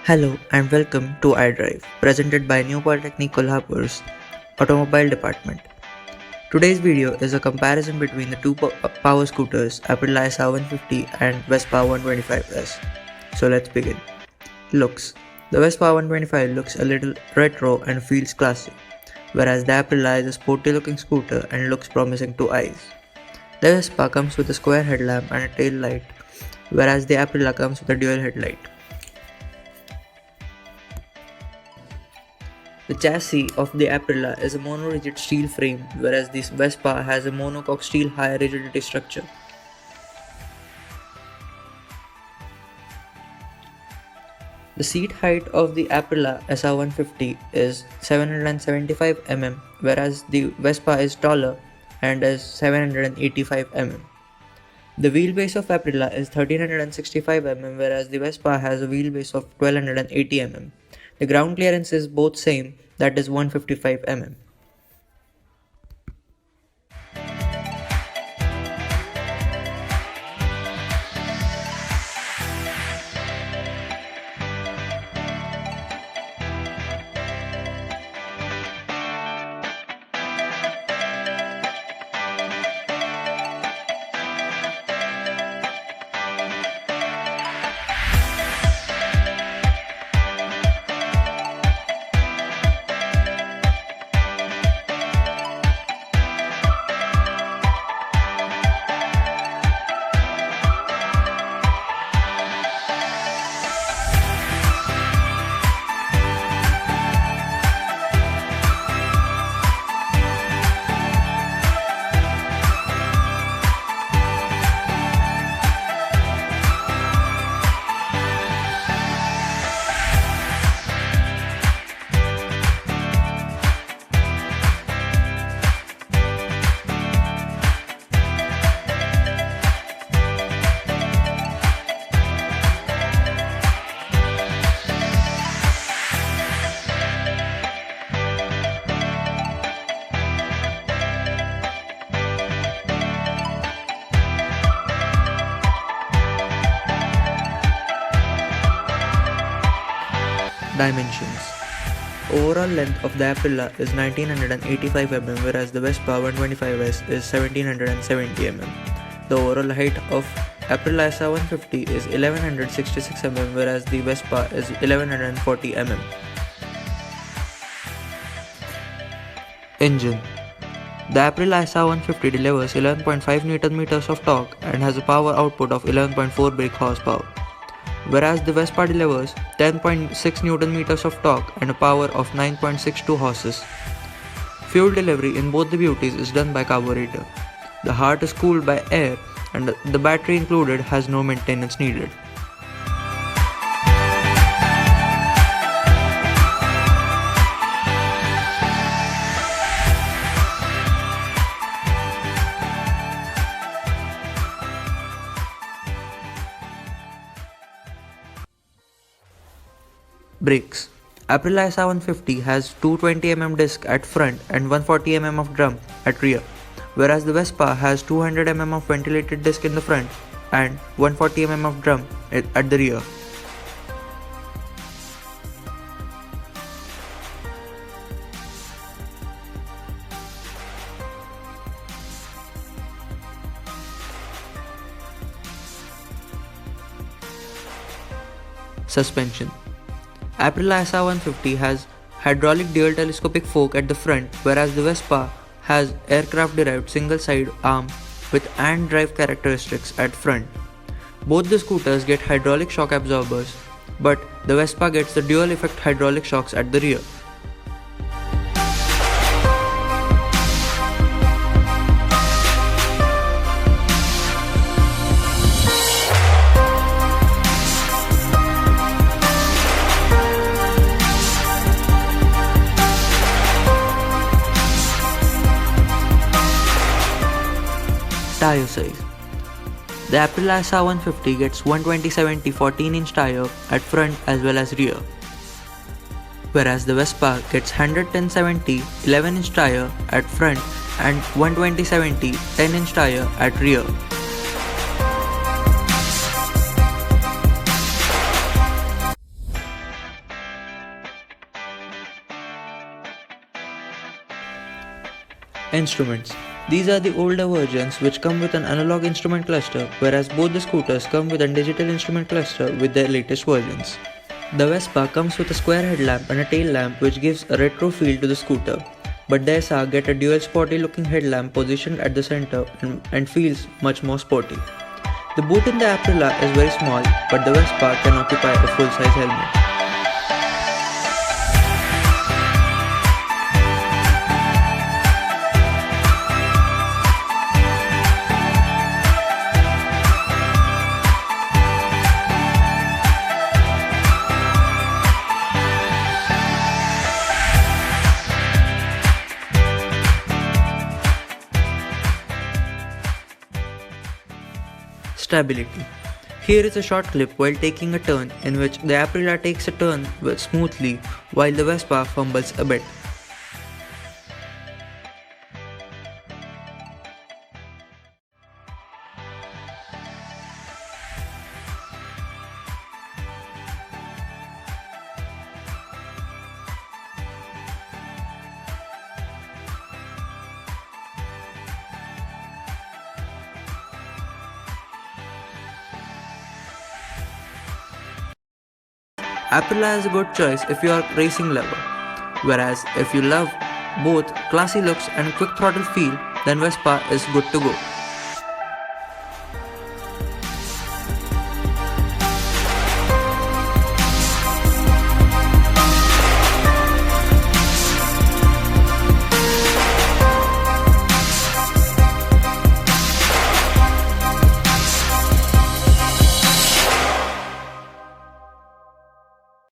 Hello and welcome to Idrive, presented by New Polytechnic Kolhapur's Automobile Department. Today's video is a comparison between the two power scooters Aprilla SR 150 and Vespa 125S. So let's begin. Looks. The Vespa 125 looks a little retro and feels classy, whereas the Aprilla is a sporty looking scooter and looks promising to eyes. The Vespa comes with a square headlamp and a tail light, whereas the Aprilla comes with a dual headlight. The chassis of the Aprilla is a mono-rigid steel frame, whereas the Vespa has a monocoque steel high rigidity structure. The seat height of the Aprilla SR 150 is 775 mm, whereas the Vespa is taller and is 785 mm. The wheelbase of Aprilla is 1365 mm, whereas the Vespa has a wheelbase of 1280 mm. The ground clearance is both same, that is 155 mm. Dimensions. Overall length of the Aprilla is 1985 mm, whereas the Vespa 125S is 1770 mm. The overall height of Aprilla SR 150 is 1166 mm, whereas the Vespa is 1140 mm. Engine. The Aprilla SR 150 delivers 11.5 Nm of torque and has a power output of 11.4 brake horsepower, whereas the Vespa delivers 10.6 Nm of torque and a power of 9.62 horses. Fuel delivery in both the beauties is done by carburetor. The heart is cooled by air and the battery included has no maintenance needed. Brakes. Aprilla SR 150 has 220 mm disc at front and 140 mm of drum at rear, whereas the Vespa has 200 mm of ventilated disc in the front and 140 mm of drum at the rear. Suspension. Aprilla SR 150 has hydraulic dual telescopic fork at the front, whereas the Vespa has aircraft-derived single-side arm with and drive characteristics at front. Both the scooters get hydraulic shock absorbers, but the Vespa gets the dual effect hydraulic shocks at the rear. Tire size. The Aprilla SR 150 gets 120/70 14-inch tire at front as well as rear, whereas the Vespa gets 110/70 11-inch tire at front and 120/70 10-inch tire at rear. Instruments. These are the older versions which come with an analog instrument cluster, whereas both the scooters come with a digital instrument cluster with their latest versions. The Vespa comes with a square headlamp and a tail lamp which gives a retro feel to the scooter, but the SR get a dual sporty looking headlamp positioned at the center and feels much more sporty. The boot in the Aprilla is very small, but the Vespa can occupy a full-size helmet. Stability. Here is a short clip while taking a turn in which the Aprilla takes a turn smoothly while the Vespa fumbles a bit. Aprilla is a good choice if you are a racing lover, whereas if you love both classy looks and quick throttle feel, then Vespa is good to go.